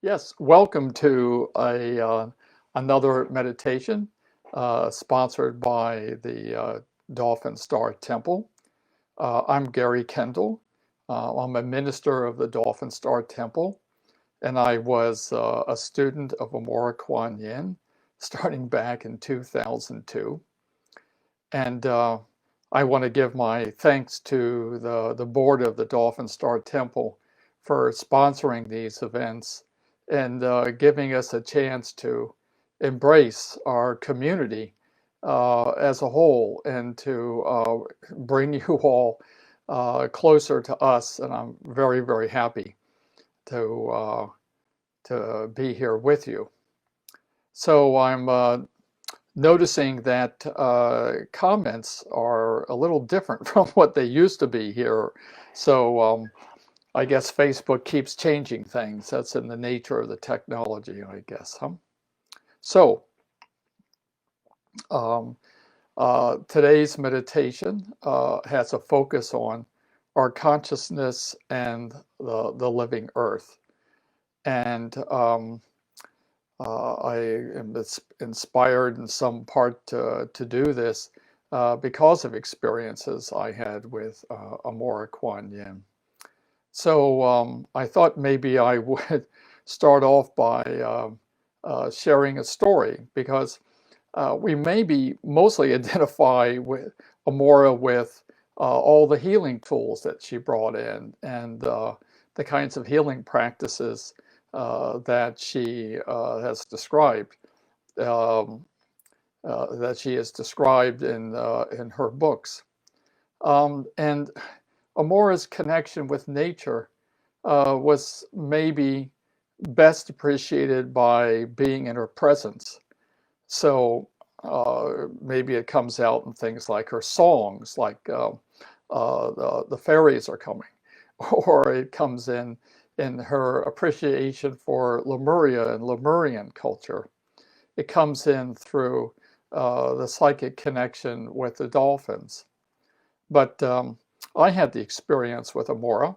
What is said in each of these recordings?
Yes, welcome to another meditation sponsored by the Dolphin Star Temple. I'm Gary Kendall. I'm a minister of the Dolphin Star Temple, and I was a student of Amorah Quan starting back in 2002. And I want to give my thanks to the board of the Dolphin Star Temple for sponsoring these events and giving us a chance to embrace our community as a whole and to bring you all closer to us. And I'm very, very happy to be here with you. So I'm noticing that comments are a little different from what they used to be here. So I guess Facebook keeps changing things. That's in the nature of the technology, I guess. So um, today's meditation has a focus on our consciousness and the living earth. And I am inspired in some part to do this because of experiences I had with Amorah Quan. So I thought maybe I would start off by sharing a story because we maybe mostly identify with Amorah with all the healing tools that she brought in and the kinds of healing practices that she has described, um, in her books. And Amorah's connection with nature was maybe best appreciated by being in her presence. So maybe it comes out in things like her songs, like the fairies are coming, or it comes in her appreciation for Lemuria and Lemurian culture. It comes in through the psychic connection with the dolphins. But I had the experience with Amorah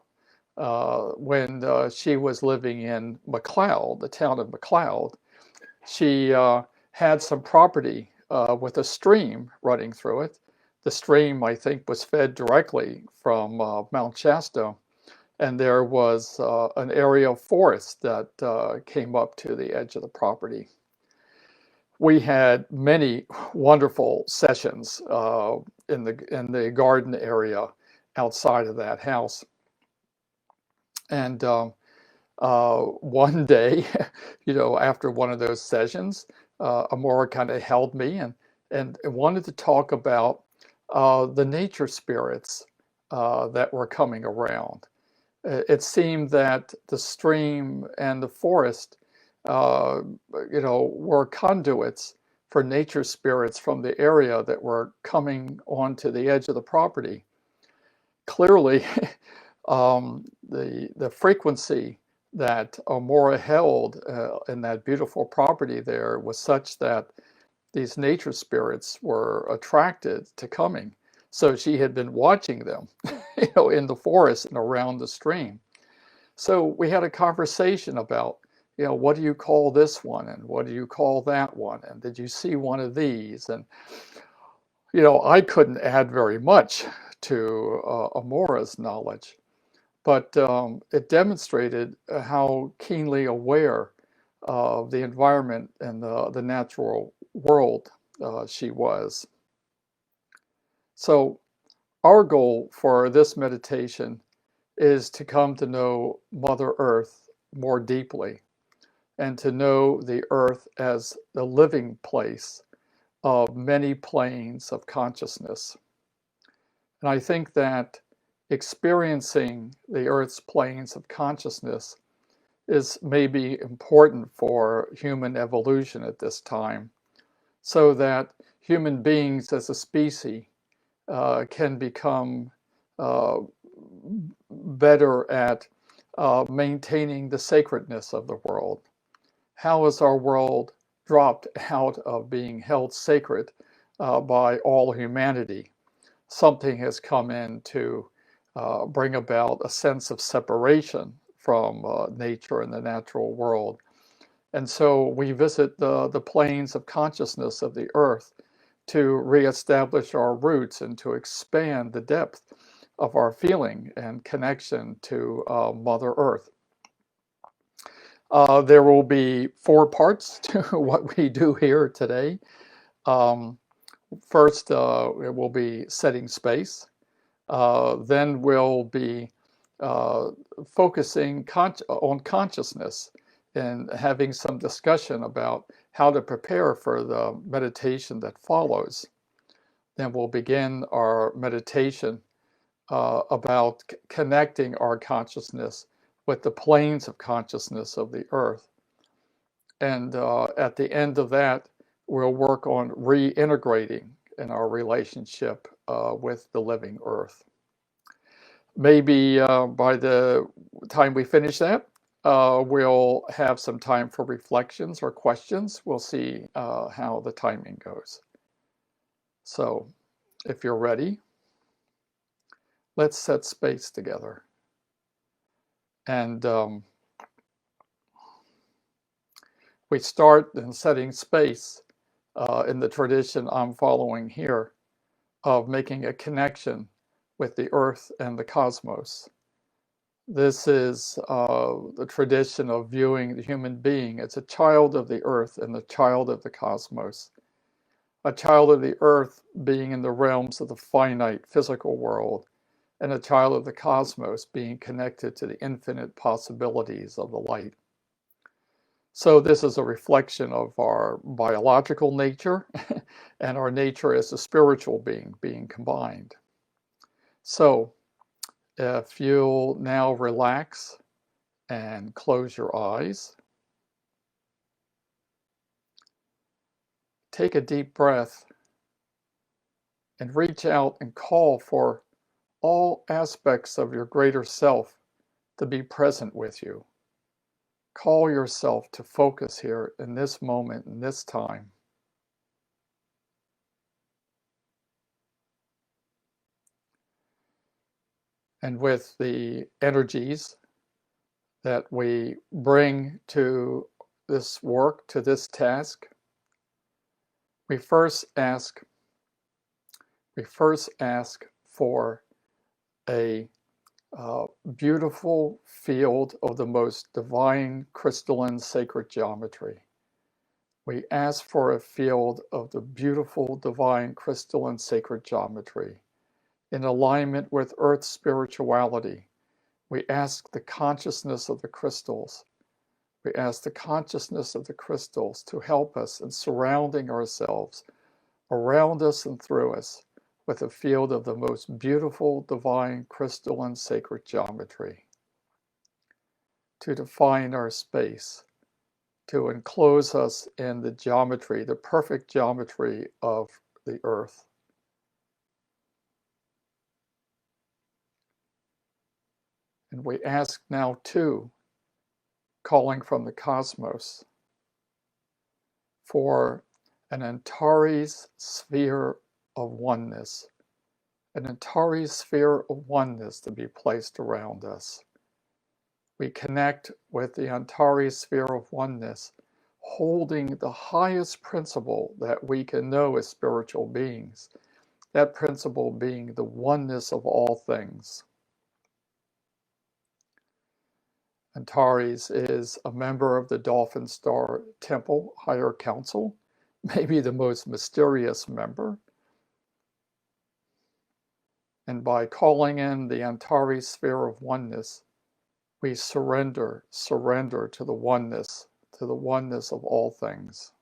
when she was living in McLeod, the town of McLeod. She had some property with a stream running through it. The stream, I think, was fed directly from Mount Shasta, and there was an area of forest that came up to the edge of the property. We had many wonderful sessions in the garden area outside of that house. And one day, after one of those sessions, Amorah kind of held me and wanted to talk about the nature spirits that were coming around. It seemed that the stream and the forest, were conduits for nature spirits from the area that were coming onto the edge of the property. Clearly, the frequency that Amorah held in that beautiful property there was such that these nature spirits were attracted to coming. So she had been watching them, in the forest and around the stream. So we had a conversation about, what do you call this one? And what do you call that one? And did you see one of these? And, I couldn't add very much to Amorah's knowledge, but it demonstrated how keenly aware of the environment and the natural world she was. So our goal for this meditation is to come to know Mother Earth more deeply and to know the earth as the living place of many planes of consciousness. And I think that experiencing the earth's planes of consciousness is maybe important for human evolution at this time, so that human beings as a species can become better at maintaining the sacredness of the world. How is our world dropped out of being held sacred by all humanity? Something has come in to bring about a sense of separation from nature and the natural world. And so we visit the planes of consciousness of the earth to reestablish our roots and to expand the depth of our feeling and connection to Mother Earth. There will be 4 parts to what we do here today. First, it will be setting space. Then we'll be focusing on consciousness and having some discussion about how to prepare for the meditation that follows. Then we'll begin our meditation about connecting our consciousness with the planes of consciousness of the earth. And at the end of that, we'll work on reintegrating in our relationship with the living earth. Maybe by the time we finish that, we'll have some time for reflections or questions. We'll see how the timing goes. So if you're ready, let's set space together. And we start in setting space in the tradition I'm following here of making a connection with the earth and the cosmos. This is the tradition of viewing the human being as a child of the earth and the child of the cosmos. A child of the earth being in the realms of the finite physical world, and a child of the cosmos being connected to the infinite possibilities of the light. So this is a reflection of our biological nature and our nature as a spiritual being combined. So if you'll now relax and close your eyes, take a deep breath and reach out and call for all aspects of your greater self to be present with you. Call yourself to focus here in this moment, in this time. And with the energies that we bring to this work, to this task, we first ask for a beautiful field of the most divine crystalline sacred geometry. We ask for a field of the beautiful divine crystalline sacred geometry in alignment with Earth's spirituality. We ask the consciousness of the crystals. We ask the consciousness of the crystals to help us in surrounding ourselves, around us and through us, with a field of the most beautiful, divine, crystalline, sacred geometry, to define our space, to enclose us in the geometry, the perfect geometry of the earth. And we ask now too, calling from the cosmos, for an Antares sphere of oneness, an Antares sphere of oneness to be placed around us. We connect with the Antares sphere of oneness, holding the highest principle that we can know as spiritual beings, that principle being the oneness of all things. Antares is a member of the Dolphin Star Temple Higher Council, maybe the most mysterious member. And by calling in the Antares sphere of oneness, we surrender to the oneness of all things.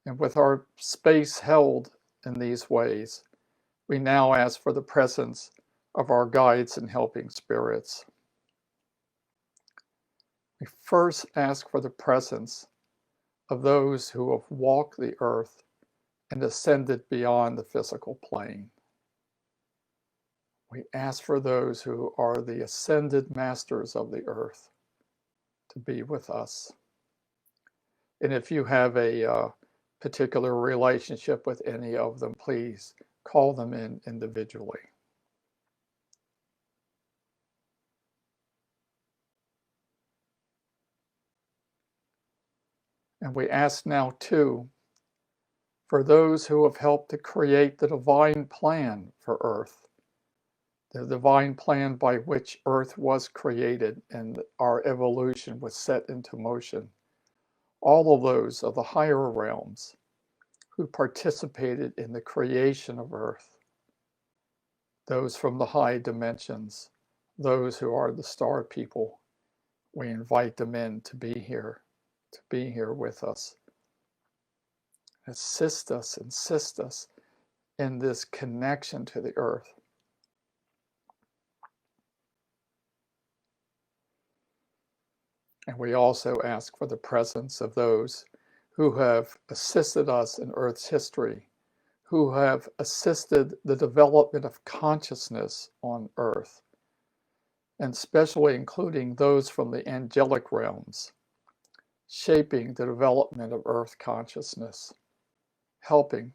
And with our space held in these ways, we now ask for the presence of our guides and helping spirits. We first ask for the presence of those who have walked the earth and ascended beyond the physical plane. We ask for those who are the ascended masters of the earth to be with us. And if you have a particular relationship with any of them, please call them in individually. And we ask now too, for those who have helped to create the divine plan for Earth, the divine plan by which Earth was created and our evolution was set into motion. All of those of the higher realms who participated in the creation of Earth, those from the high dimensions, those who are the star people, we invite them in to be here with us. Assist us in this connection to the Earth. And we also ask for the presence of those who have assisted us in Earth's history, who have assisted the development of consciousness on Earth, and especially including those from the angelic realms, shaping the development of Earth consciousness, helping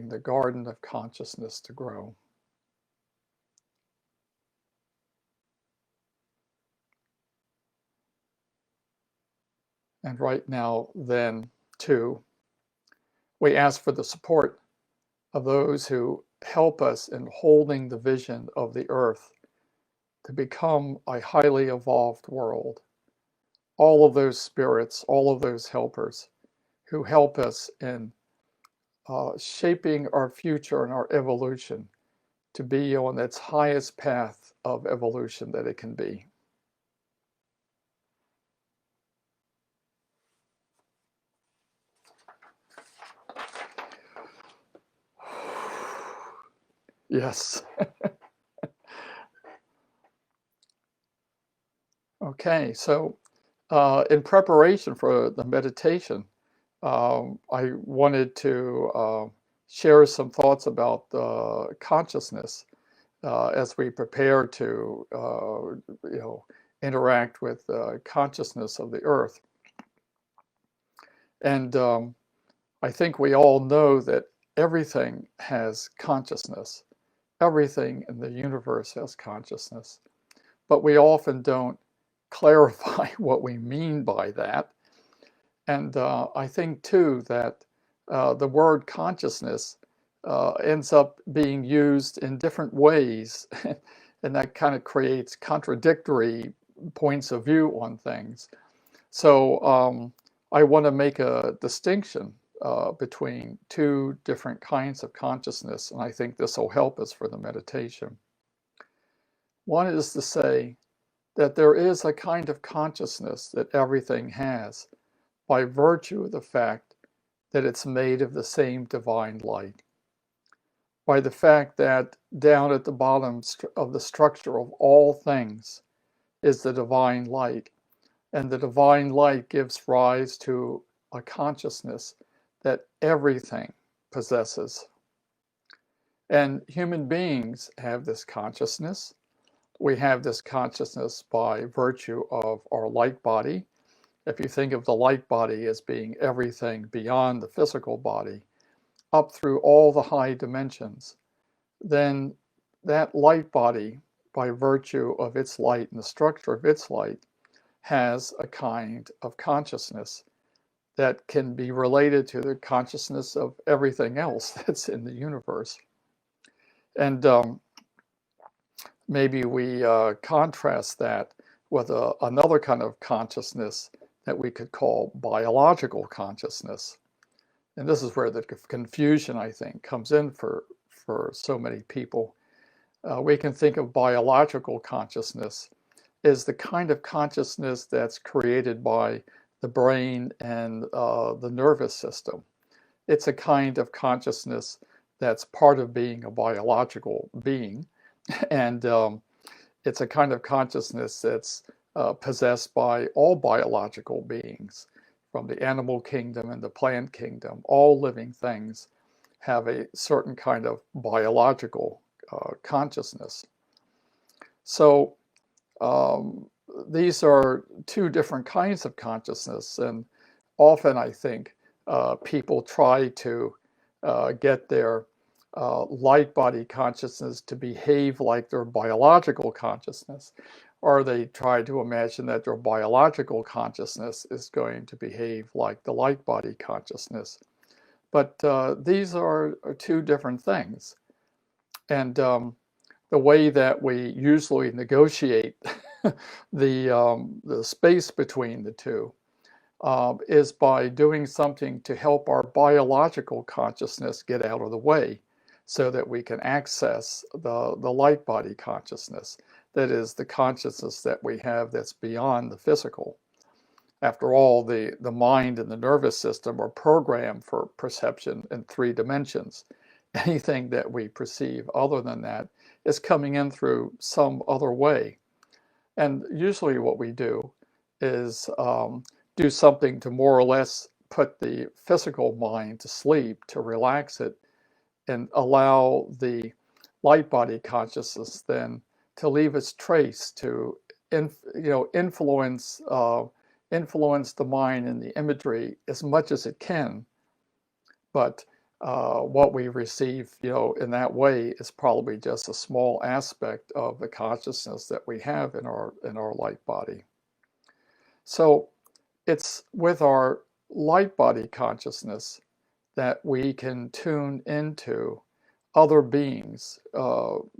the garden of consciousness to grow. And right now, then, too, we ask for the support of those who help us in holding the vision of the Earth to become a highly evolved world. All of those spirits, all of those helpers who help us in shaping our future and our evolution to be on its highest path of evolution that it can be. Yes. Okay, so in preparation for the meditation, I wanted to share some thoughts about consciousness as we prepare to, interact with consciousness of the Earth. And I think we all know that everything has consciousness. Everything in the universe has consciousness, but we often don't clarify what we mean by that. And I think too that the word consciousness ends up being used in different ways, and that kind of creates contradictory points of view on things. So I want to make a distinction between two different kinds of consciousness, and I think this will help us for the meditation. One is to say that there is a kind of consciousness that everything has by virtue of the fact that it's made of the same divine light, by the fact that down at the bottom of the structure of all things is the divine light, and the divine light gives rise to a consciousness that everything possesses. And human beings have this consciousness. We have this consciousness by virtue of our light body. If you think of the light body as being everything beyond the physical body, up through all the high dimensions, then that light body, by virtue of its light and the structure of its light, has a kind of consciousness that can be related to the consciousness of everything else that's in the universe. And maybe we contrast that with another kind of consciousness that we could call biological consciousness. And this is where the confusion, I think, comes in for so many people. We can think of biological consciousness as the kind of consciousness that's created by the brain and the nervous system. It's a kind of consciousness that's part of being a biological being. And it's a kind of consciousness that's possessed by all biological beings, from the animal kingdom and the plant kingdom. All living things have a certain kind of biological consciousness. So these are two different kinds of consciousness, and often I think people try to get their light body consciousness to behave like their biological consciousness, or they try to imagine that their biological consciousness is going to behave like the light body consciousness. But these are two different things. And the way that we usually negotiate the space between the two is by doing something to help our biological consciousness get out of the way so that we can access the light body consciousness. That is the consciousness that we have that's beyond the physical. After all, the mind and the nervous system are programmed for perception in 3 dimensions. Anything that we perceive other than that is coming in through some other way. And usually what we do is do something to more or less put the physical mind to sleep, to relax it, and allow the light body consciousness then to leave its trace, to influence the mind and the imagery as much as it can. But what we receive, in that way is probably just a small aspect of the consciousness that we have in our light body. So it's with our light body consciousness that we can tune into other beings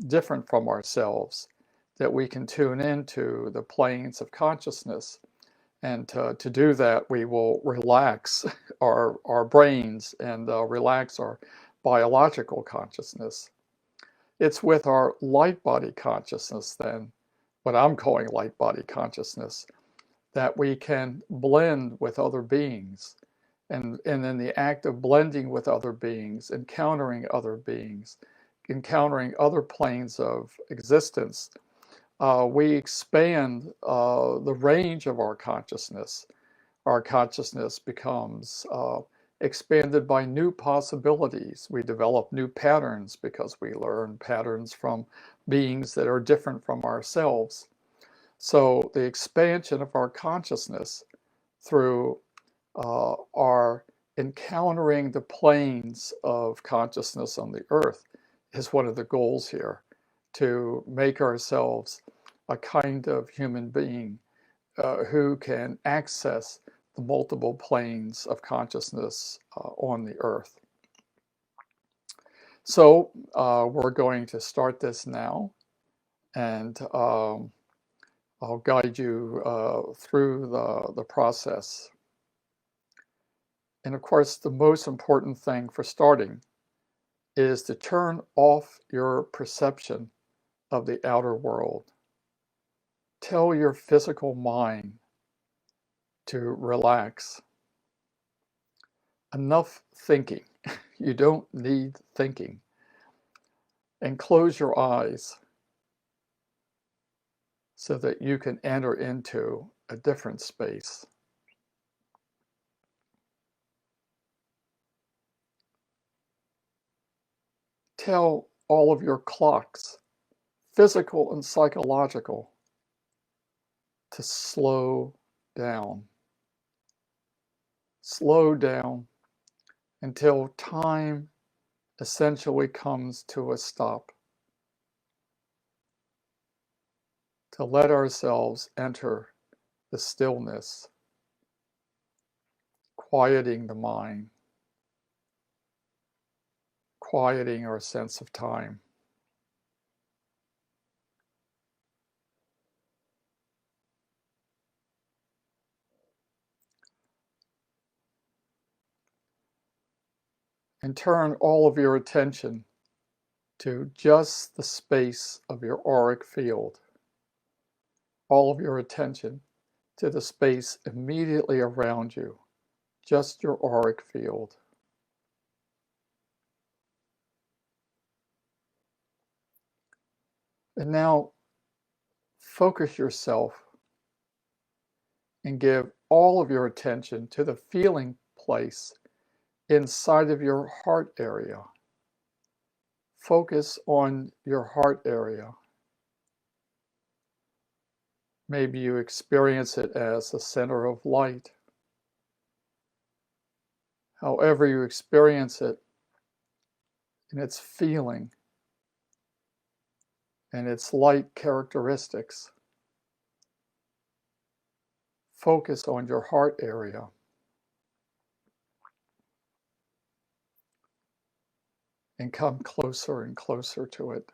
different from ourselves, that we can tune into the planes of consciousness. And to do that, we will relax our brains and relax our biological consciousness. It's with our light body consciousness then, what I'm calling light body consciousness, that we can blend with other beings. And in the act of blending with other beings, encountering other beings, encountering other planes of existence, we expand the range of our consciousness. Our consciousness becomes expanded by new possibilities. We develop new patterns because we learn patterns from beings that are different from ourselves. So the expansion of our consciousness through our encountering the planes of consciousness on the earth is one of the goals here, to make ourselves a kind of human being who can access the multiple planes of consciousness on the earth. So we're going to start this now, and I'll guide you through the process. And of course, the most important thing for starting is to turn off your perception of the outer world. Tell your physical mind to relax. Enough thinking. You don't need thinking. And close your eyes so that you can enter into a different space. Tell all of your clocks, physical and psychological, to slow down. Slow down until time essentially comes to a stop. To let ourselves enter the stillness, quieting the mind, quieting our sense of time. And turn all of your attention to just the space of your auric field. All of your attention to the space immediately around you, just your auric field. And now focus yourself and give all of your attention to the feeling place inside of your heart area. Focus on your heart area. Maybe you experience it as a center of light. However you experience it, in its feeling and its light characteristics. Focus on your heart area. And come closer and closer to it.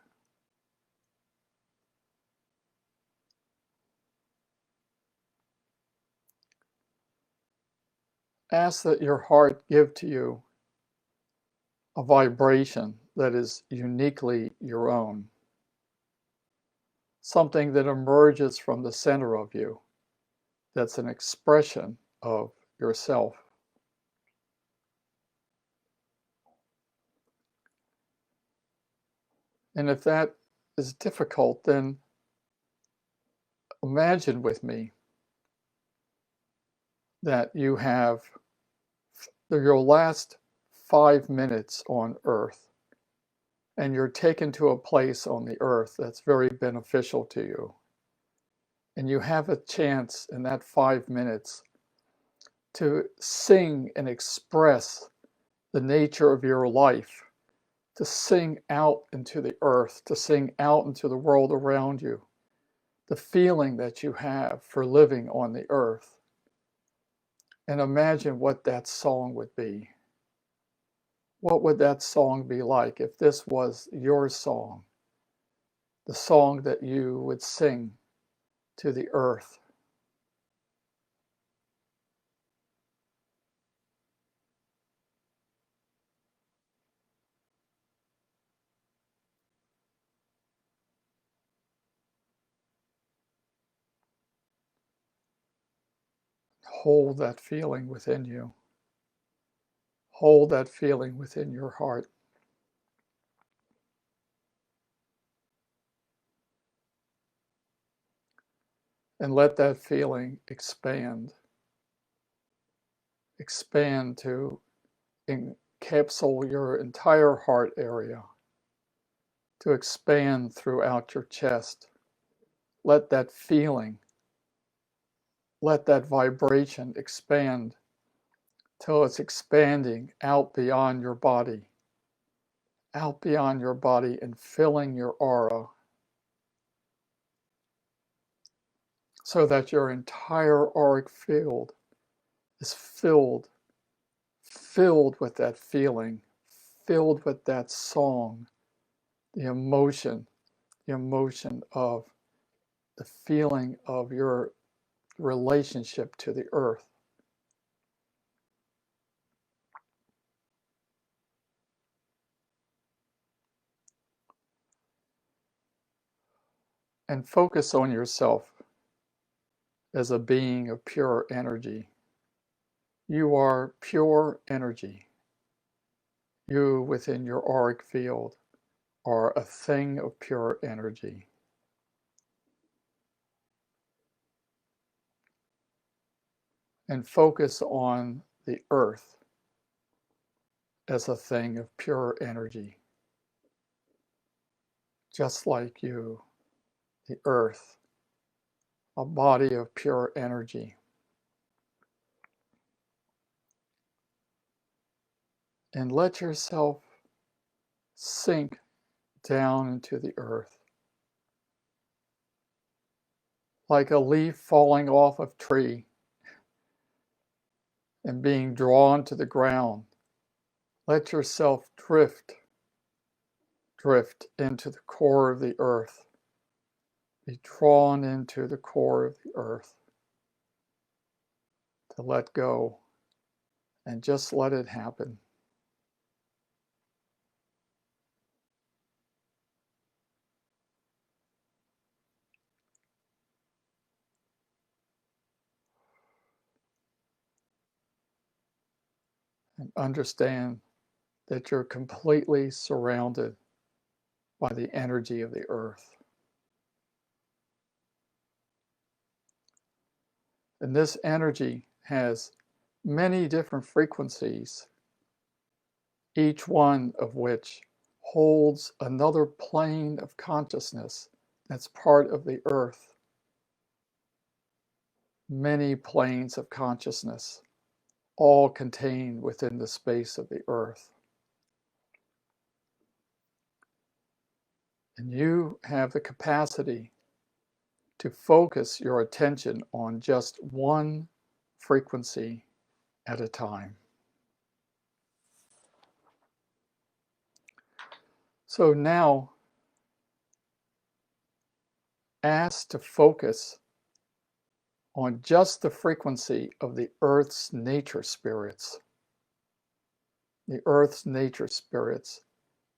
Ask that your heart give to you a vibration that is uniquely your own. Something that emerges from the center of you, that's an expression of yourself. And if that is difficult, then imagine with me that you have your last 5 minutes on Earth, and you're taken to a place on the Earth that's very beneficial to you. And you have a chance in that 5 minutes to sing and express the nature of your life, to sing out into the earth, to sing out into the world around you, the feeling that you have for living on the earth. And imagine what that song would be. What would that song be like if this was your song, the song that you would sing to the earth? Hold that feeling within you. Hold that feeling within your heart. And let that feeling expand. Expand to encapsulate your entire heart area, to expand throughout your chest. Let that feeling, let that vibration expand till it's expanding out beyond your body and filling your aura, so that your entire auric field is filled with that feeling, filled with that song, the emotion of the feeling of your relationship to the earth. And focus on yourself as a being of pure energy. You are pure energy. You within your auric field are a thing of pure energy. And focus on the earth as a thing of pure energy. Just like you, the earth, a body of pure energy. And let yourself sink down into the earth. Like a leaf falling off a tree and being drawn to the ground. Let yourself drift into the core of the earth. Be drawn into the core of the earth. To let go and just let it happen. And understand that you're completely surrounded by the energy of the earth. And this energy has many different frequencies, each one of which holds another plane of consciousness that's part of the earth. Many planes of consciousness, all contained within the space of the earth. And you have the capacity to focus your attention on just one frequency at a time. So now, ask to focus on just the frequency of the Earth's nature spirits. The Earth's nature spirits,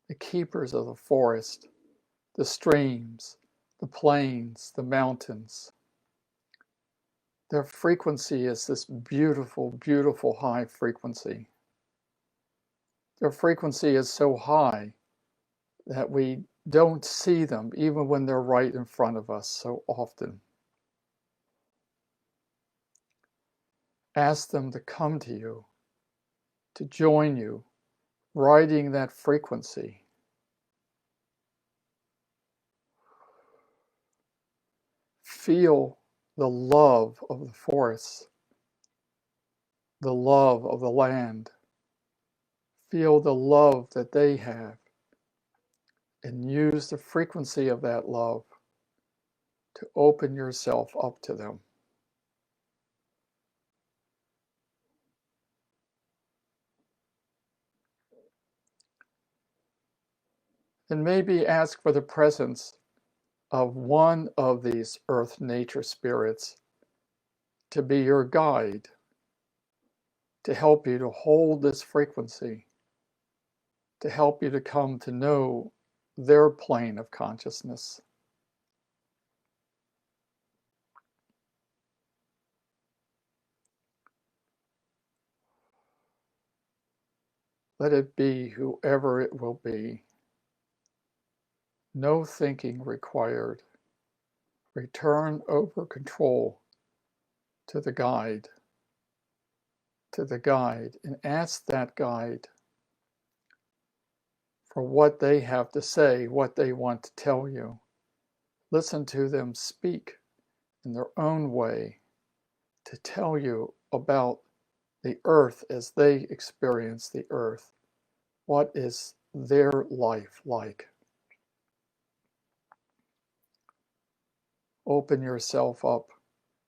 the keepers of the forest, the streams, the plains, the mountains. Their frequency is this beautiful, beautiful high frequency. Their frequency is so high that we don't see them even when they're right in front of us so often. Ask them to come to you, to join you, riding that frequency. Feel the love of the forests, the love of the land. Feel the love that they have, and use the frequency of that love to open yourself up to them. And maybe ask for the presence of one of these earth nature spirits to be your guide, to help you to hold this frequency, to help you to come to know their plane of consciousness. Let it be whoever it will be. No thinking required. Return over control to the guide, and ask that guide for what they have to say, what they want to tell you. Listen to them speak in their own way to tell you about the earth as they experience the earth. What is their life like? Open yourself up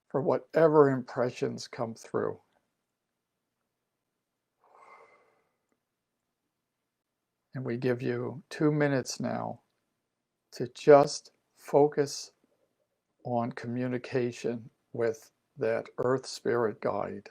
for whatever impressions come through. And we give you 2 minutes now to just focus on communication with that earth spirit guide.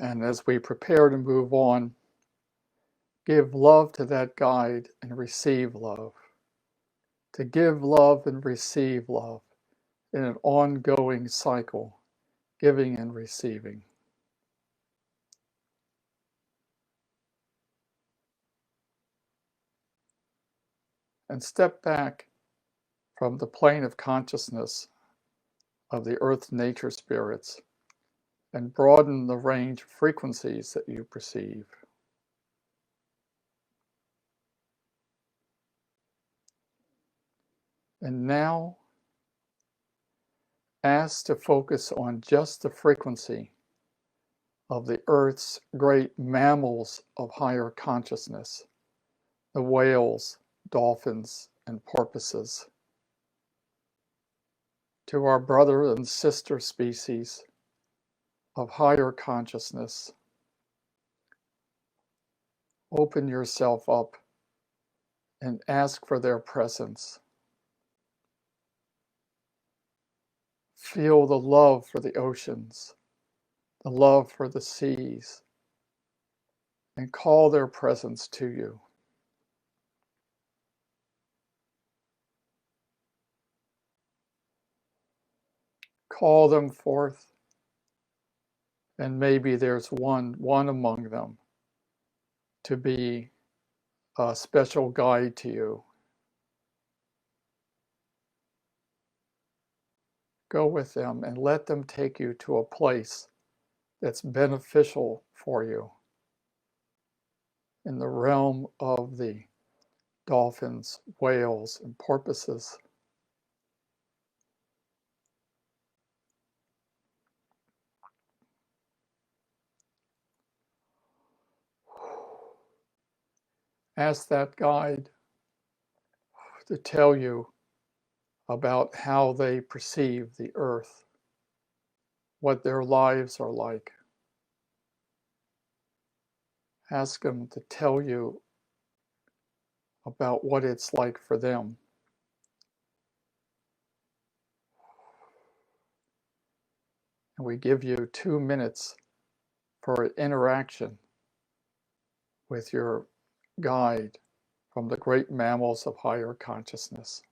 And as we prepare to move on, give love to that guide and receive love. To give love and receive love in an ongoing cycle, giving and receiving. and step back from the plane of consciousness of the earth nature spirits and broaden the range of frequencies that you perceive. And now ask to focus on just the frequency of the earth's great mammals of higher consciousness, the whales, dolphins, and porpoises. To our brother and sister species of higher consciousness, open yourself up and ask for their presence. Feel the love for the oceans, the love for the seas, and call their presence to you. Call them forth, and maybe there's one among them to be a special guide to you. Go with them and let them take you to a place that's beneficial for you in the realm of the dolphins, whales, and porpoises. Ask that guide to tell you about how they perceive the earth, what their lives are like. Ask them to tell you about what it's like for them. And we give you 2 minutes for interaction with your guide from the great mammals of higher consciousness.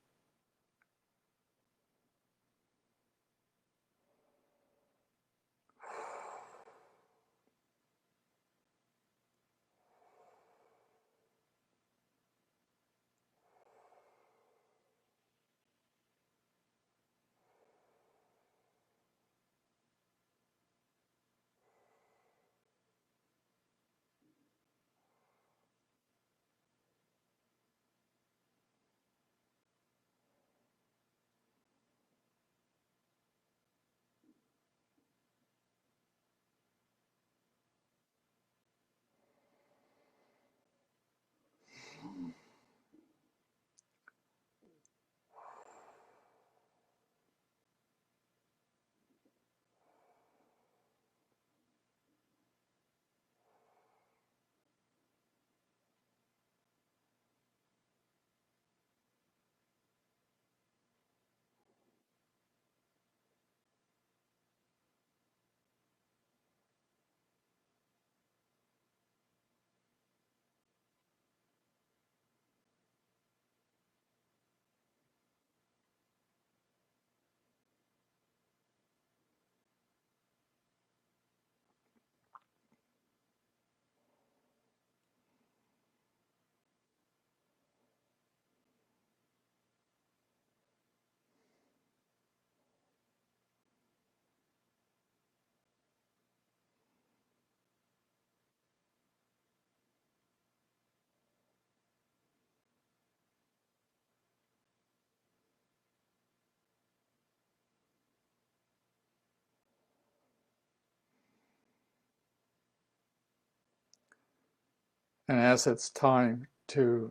And as it's time to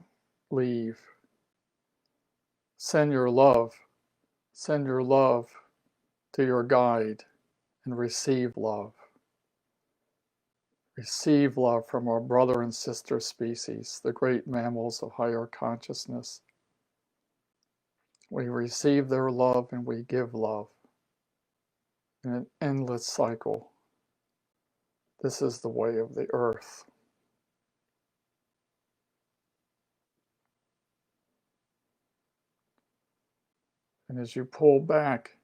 leave, send your love to your guide and receive love. Receive love from our brother and sister species, the great mammals of higher consciousness. We receive their love and we give love in an endless cycle. This is the way of the earth. And as you pull back,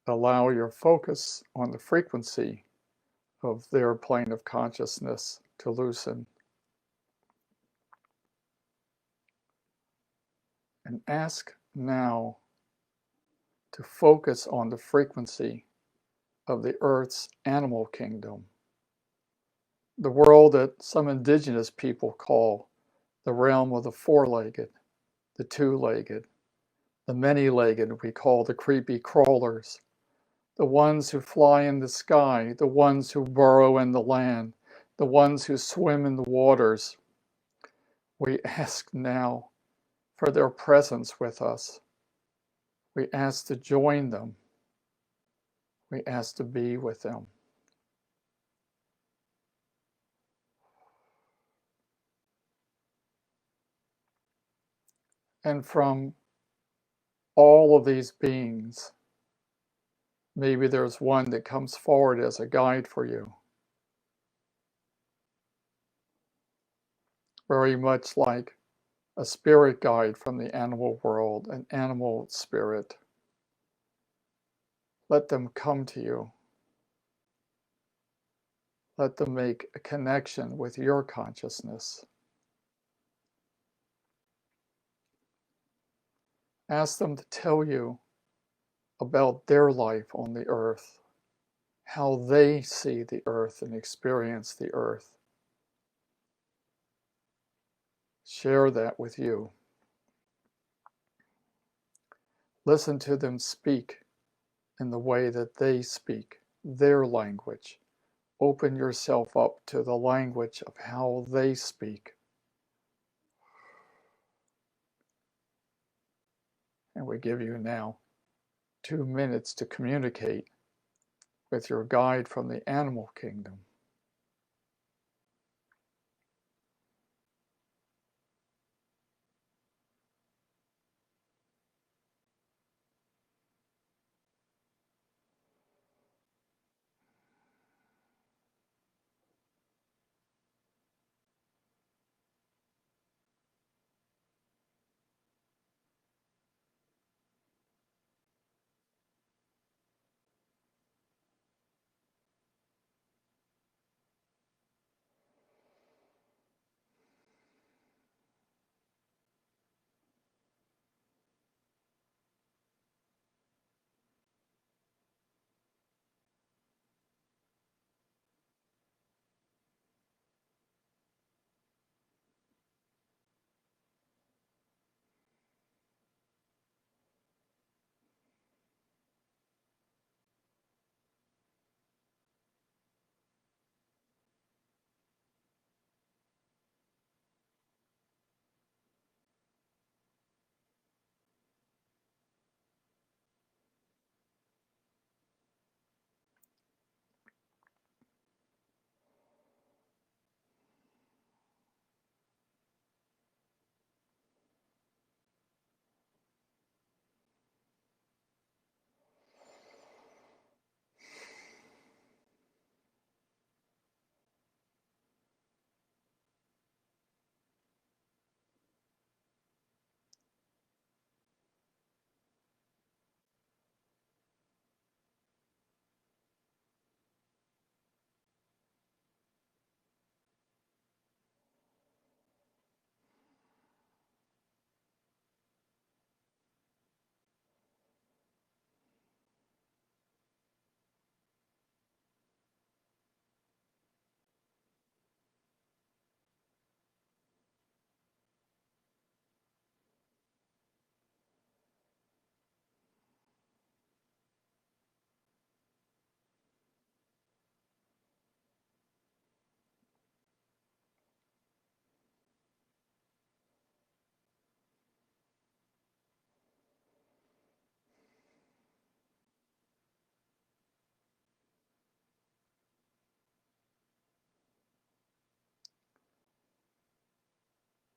allow your focus on the frequency of their plane of consciousness to loosen. And ask now to focus on the frequency of the Earth's animal kingdom, the world that some indigenous people call the realm of the four-legged, the two-legged, the many-legged we call the creepy crawlers, the ones who fly in the sky, the ones who burrow in the land, the ones who swim in the waters. We ask now for their presence with us. We ask to join them. We ask to be with them. And from all of these beings, maybe there's one that comes forward as a guide for you. Very much like a spirit guide from the animal world, an animal spirit. Let them come to you. Let them make a connection with your consciousness. Ask them to tell you about their life on the earth, how they see the earth and experience the earth. Share that with you. Listen to them speak in the way that they speak, their language. Open yourself up to the language of how they speak. And we give you now 2 minutes to communicate with your guide from the animal kingdom.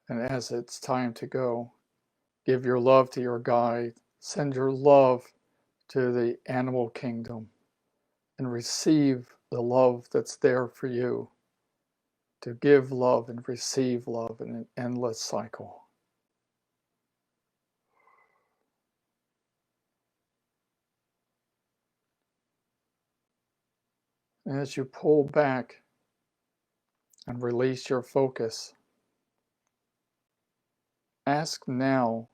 And as it's time to go, give your love to your guide. Send your love to the animal kingdom and receive the love that's there for you. To give love and receive love in an endless cycle. And as you pull back and release your focus, ask now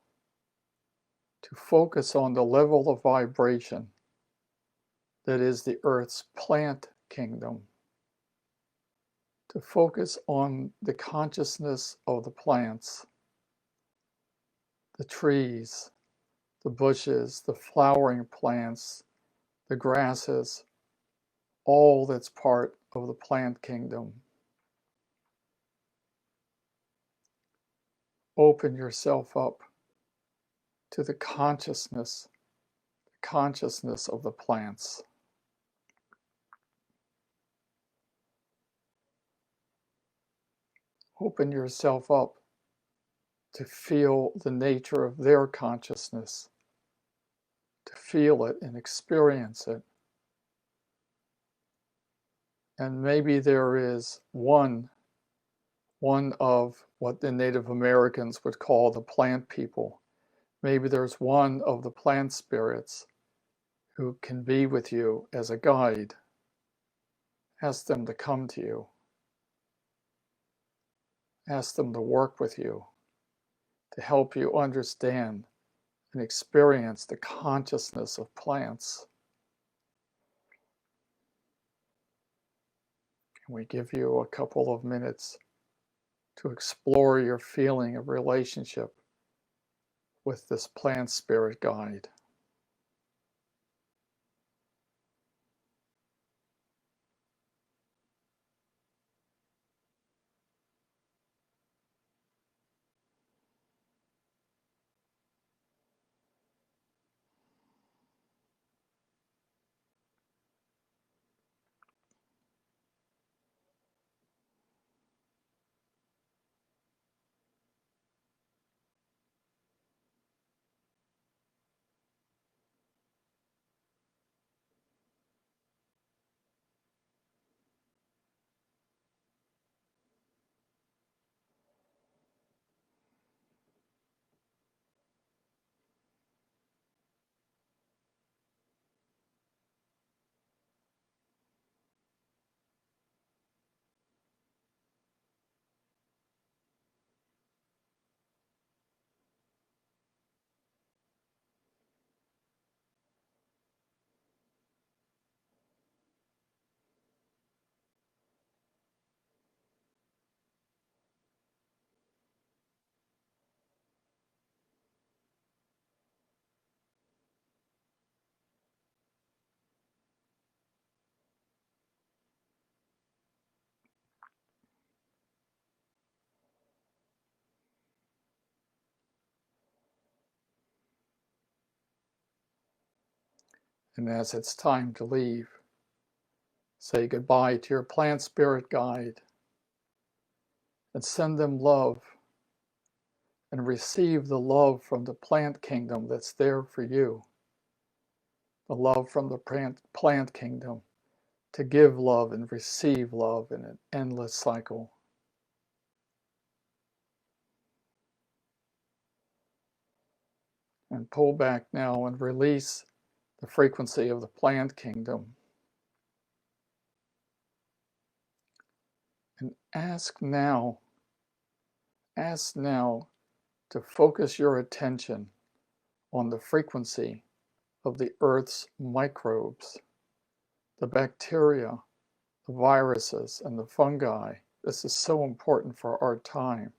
to focus on the level of vibration that is the Earth's plant kingdom, to focus on the consciousness of the plants, the trees, the bushes, the flowering plants, the grasses, all that's part of the plant kingdom. Open yourself up to the consciousness of the plants. Open yourself up to feel the nature of their consciousness, to feel it and experience it. And maybe there is one of what the Native Americans would call the plant people. Maybe there's one of the plant spirits who can be with you as a guide. Ask them to come to you. Ask them to work with you, to help you understand and experience the consciousness of plants. And we give you a couple of minutes to explore your feeling of relationship with this plant spirit guide. And as it's time to leave, say goodbye to your plant spirit guide and send them love and receive the love from the plant kingdom that's there for you. The love from the plant kingdom to give love and receive love in an endless cycle. And pull back now and release the frequency of the plant kingdom. And ask now to focus your attention on the frequency of the Earth's microbes, the bacteria, the viruses, and the fungi. This is so important for our time,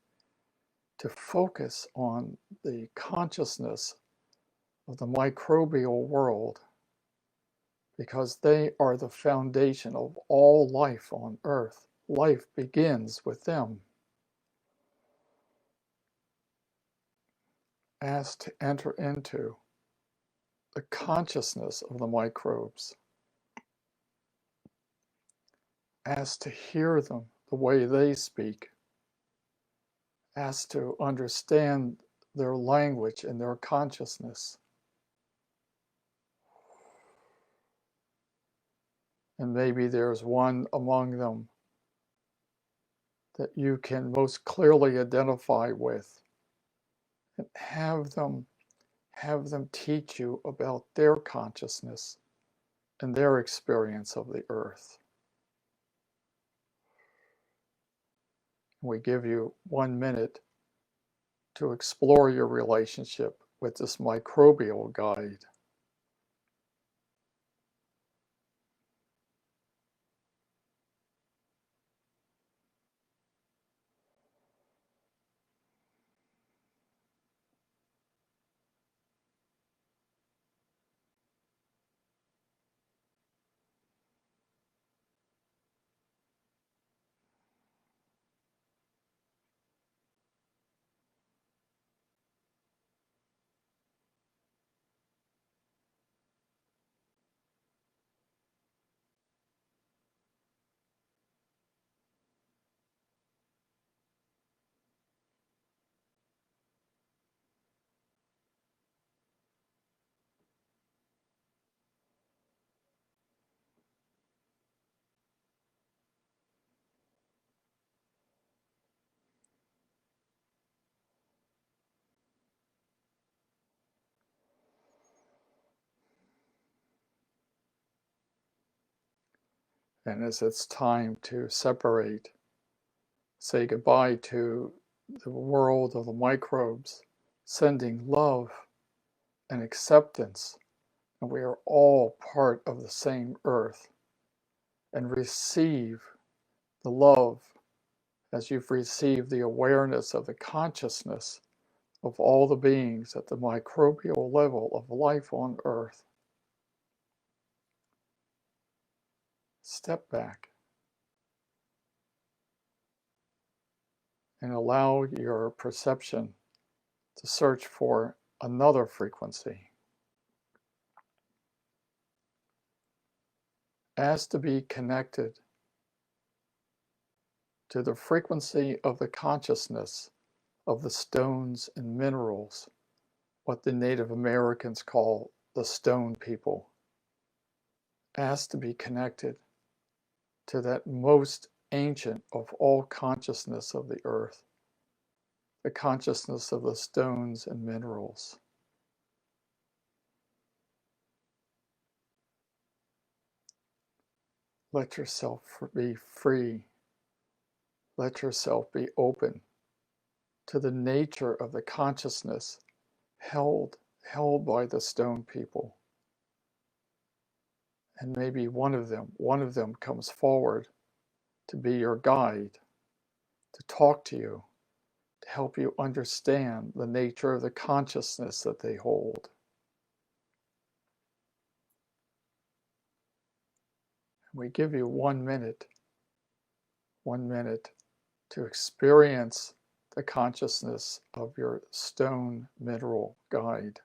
to focus on the consciousness of the microbial world, because they are the foundation of all life on Earth. Life begins with them. Ask to enter into the consciousness of the microbes. Ask to hear them the way they speak. Ask to understand their language and their consciousness. And maybe there's one among them that you can most clearly identify with, and have them teach you about their consciousness and their experience of the earth. We give you 1 minute to explore your relationship with this microbial guide. And as it's time to separate, say goodbye to the world of the microbes, sending love and acceptance, and we are all part of the same earth, and receive the love as you've received the awareness of the consciousness of all the beings at the microbial level of life on earth. Step back and allow your perception to search for another frequency. As to be connected to the frequency of the consciousness of the stones and minerals, what the Native Americans call the stone people. As to be connected to that most ancient of all consciousness of the earth, the consciousness of the stones and minerals. Let yourself be free. Let yourself be open to the nature of the consciousness held by the stone people. And maybe one of them comes forward to be your guide, to talk to you, to help you understand the nature of the consciousness that they hold. We give you 1 minute to experience the consciousness of your stone mineral guide.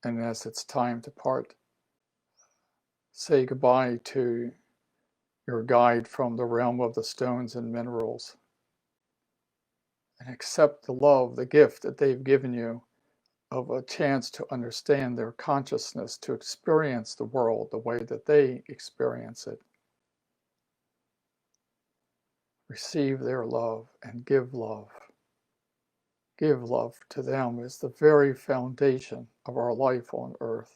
And as it's time to part, say goodbye to your guide from the realm of the stones and minerals, and accept the love, the gift that they've given you of a chance to understand their consciousness, to experience the world the way that they experience it. Receive their love and give love. Give love to them is the very foundation of our life on earth.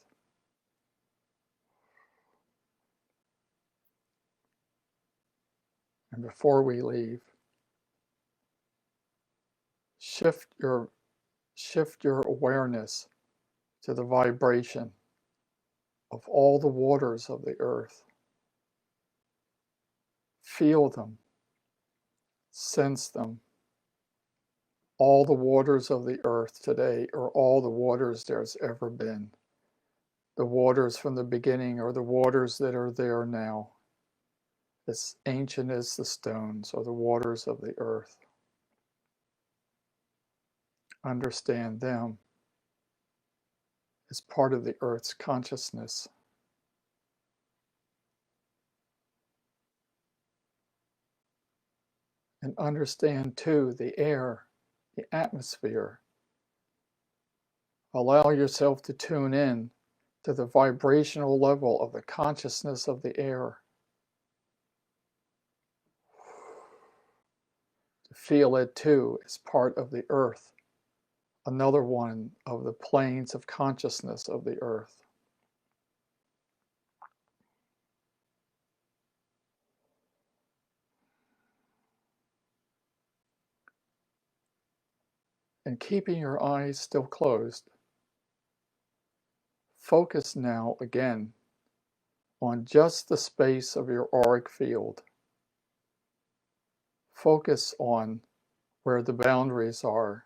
And before we leave, shift your awareness to the vibration of all the waters of the earth. Feel them. Sense them. All the waters of the earth today are all the waters there's ever been. The waters from the beginning are the waters that are there now. As ancient as the stones are the waters of the earth. Understand them as part of the earth's consciousness. And understand too the air, the atmosphere. Allow yourself to tune in to the vibrational level of the consciousness of the air. To feel it too as part of the earth, another one of the planes of consciousness of the earth. And keeping your eyes still closed, focus now again on just the space of your auric field. Focus on where the boundaries are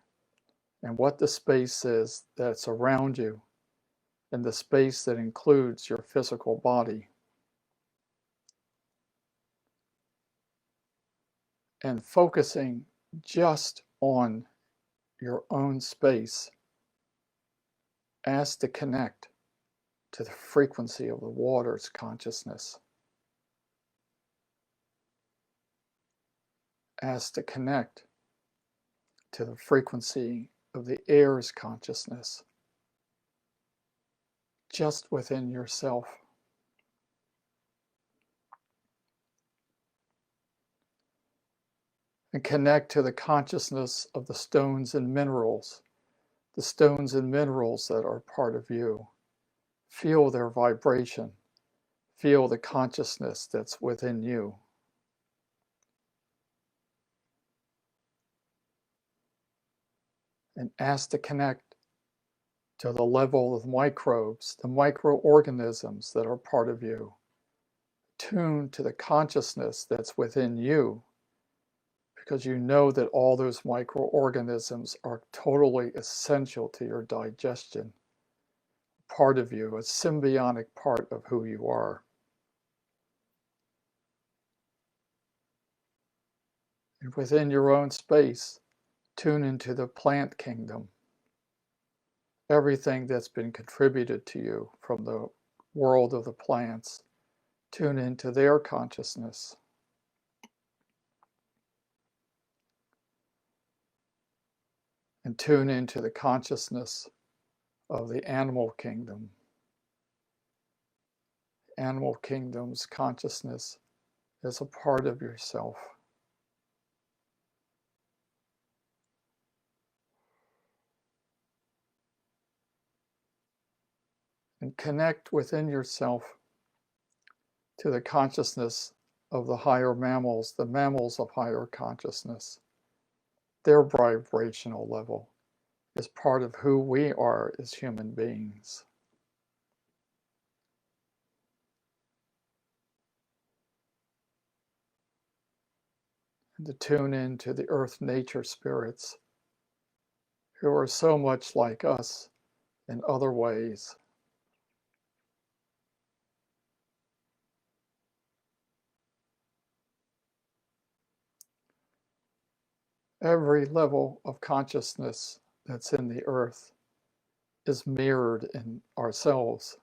and what the space is that's around you and the space that includes your physical body. And focusing just on your own space as to connect to the frequency of the water's consciousness, as to connect to the frequency of the air's consciousness, just within yourself. And connect to the consciousness of the stones and minerals, the stones and minerals that are part of you. Feel their vibration. Feel the consciousness that's within you. And ask to connect to the level of microbes, the microorganisms that are part of you. Tune to the consciousness that's within you, because you know that all those microorganisms are totally essential to your digestion. Part of you, a symbiotic part of who you are. And within your own space, tune into the plant kingdom. Everything that's been contributed to you from the world of the plants, tune into their consciousness. And tune into the consciousness of the animal kingdom. Animal kingdom's consciousness is a part of yourself. And connect within yourself to the consciousness of the higher mammals, the mammals of higher consciousness. Their vibrational level is part of who we are as human beings. And to tune into the earth nature spirits who are so much like us in other ways. Every level of consciousness that's in the earth is mirrored in ourselves.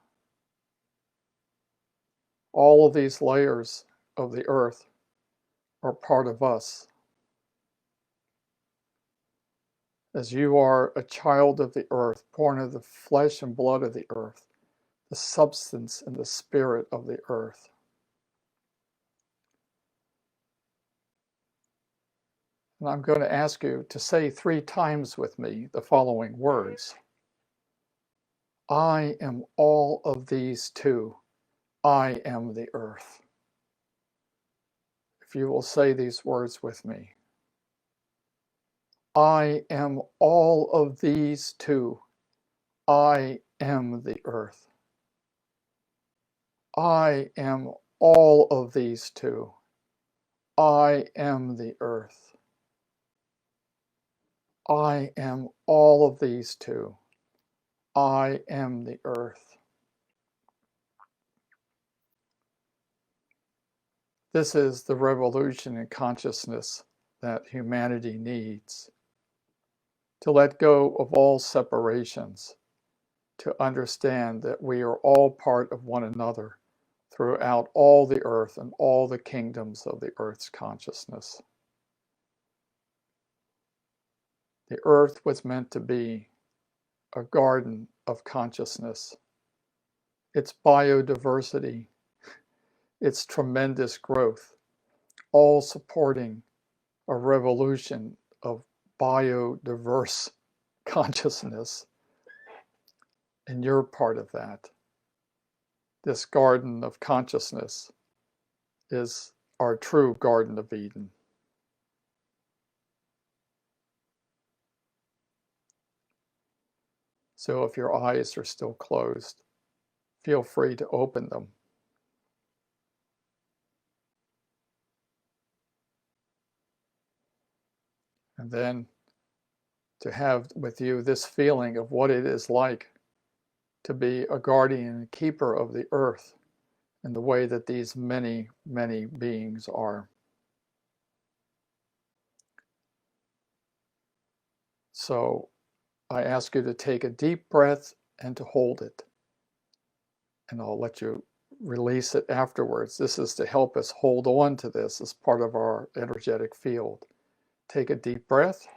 All of these layers of the earth are part of us. As you are a child of the earth, born of the flesh and blood of the earth, the substance and the spirit of the earth. And I'm going to ask you to say 3 times with me the following words. I am all of these too. I am the earth. If you will say these words with me. I am all of these too. I am the earth. I am all of these too. I am the earth. I am all of these too. I am the earth. This is the revolution in consciousness that humanity needs. To let go of all separations, to understand that we are all part of one another throughout all the earth and all the kingdoms of the earth's consciousness. The earth was meant to be a garden of consciousness. Its biodiversity, its tremendous growth, all supporting a revolution of biodiverse consciousness. And you're part of that. This garden of consciousness is our true Garden of Eden. So if your eyes are still closed, feel free to open them. And then to have with you this feeling of what it is like to be a guardian and keeper of the earth in the way that these many, many beings are. So I ask you to take a deep breath and to hold it. And I'll let you release it afterwards. This is to help us hold on to this as part of our energetic field. Take a deep breath.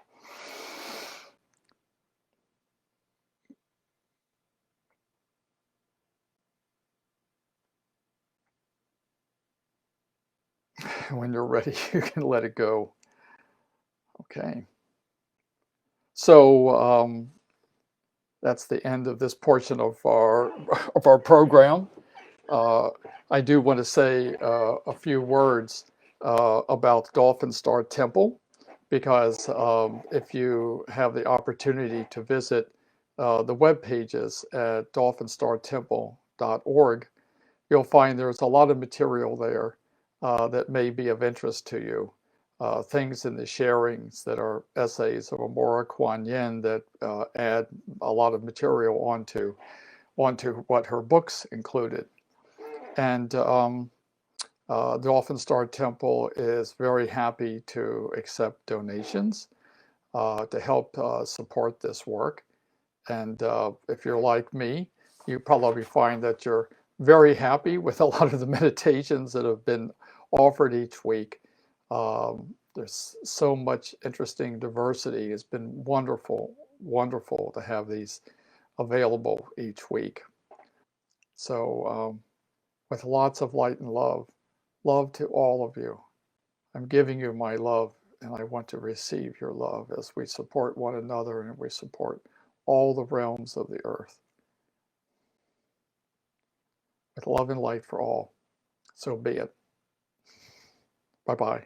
When you're ready, you can let it go. Okay. So that's the end of this portion of our program. I do want to say a few words about Dolphin Star Temple, because if you have the opportunity to visit the web pages at dolphinstartemple.org, you'll find there's a lot of material there that may be of interest to you. Things in the sharings that are essays of Amorah, Quan that add a lot of material onto what her books included. And the Dolphin Star Temple is very happy to accept donations to help support this work. And if you're like me, you probably find that you're very happy with a lot of the meditations that have been offered each week. There's so much interesting diversity. It's been wonderful, wonderful to have these available each week. So with lots of light and love, love to all of you. I'm giving you my love, and I want to receive your love as we support one another and we support all the realms of the earth. With love and light for all. So be it. Bye-bye.